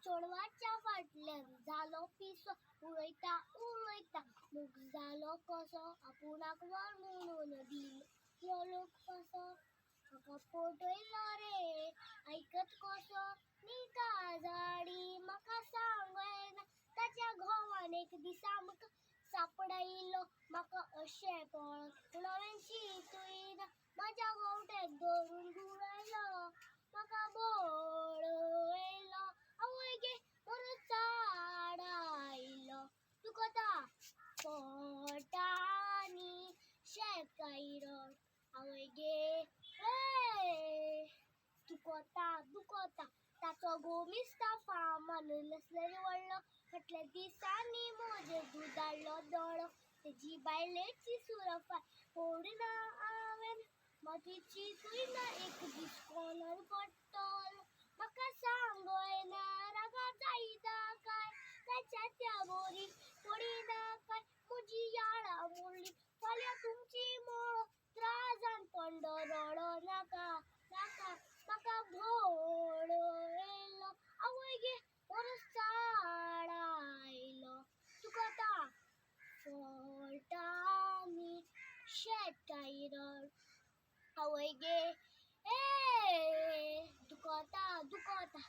चोडवाच्या फाटल्यान झालो पिसो उलयता उलयता मूग जालो कसो आपुणाक वर म्हणून दिलो लोक कसो म्हाका पटयलो रे ऐकत कसो नी काजाडी म्हाका सांगयना ताच्या घोवान एक दिसा म्हाका सापडायलो म्हाका अशें पळत हांवें चिंतूयना म्हाज्या गोवट्याक धरून घुंवडायलो म्हाका बळ येयलो आवय गे बरो चाड आयलो दुखता पोटानी शेकायरड आवय गे दुखता दुखता ताचो घोव मिसता फार्मान लसलेरी वळलो फाटल्या दिसांनी म्हजे दुदाळ्ळो दोळो तेजी बायलेची सुरफाय पळोवना हांवें माती चिंतूयना एक दीस कोणार पडटलो म्हाका सांगयना रागा जायना काय ताच्या त्या बोरी पडिना काय म्हजी याळां मोडली फाल्यां तुमची मोळ त्रासान पंडो रडो नाका नाका म्हाका भोळ येयलो आवय गे बरो चाड आयलो दुखता पोटानी शेकायरड आवय गे दुखता दुखता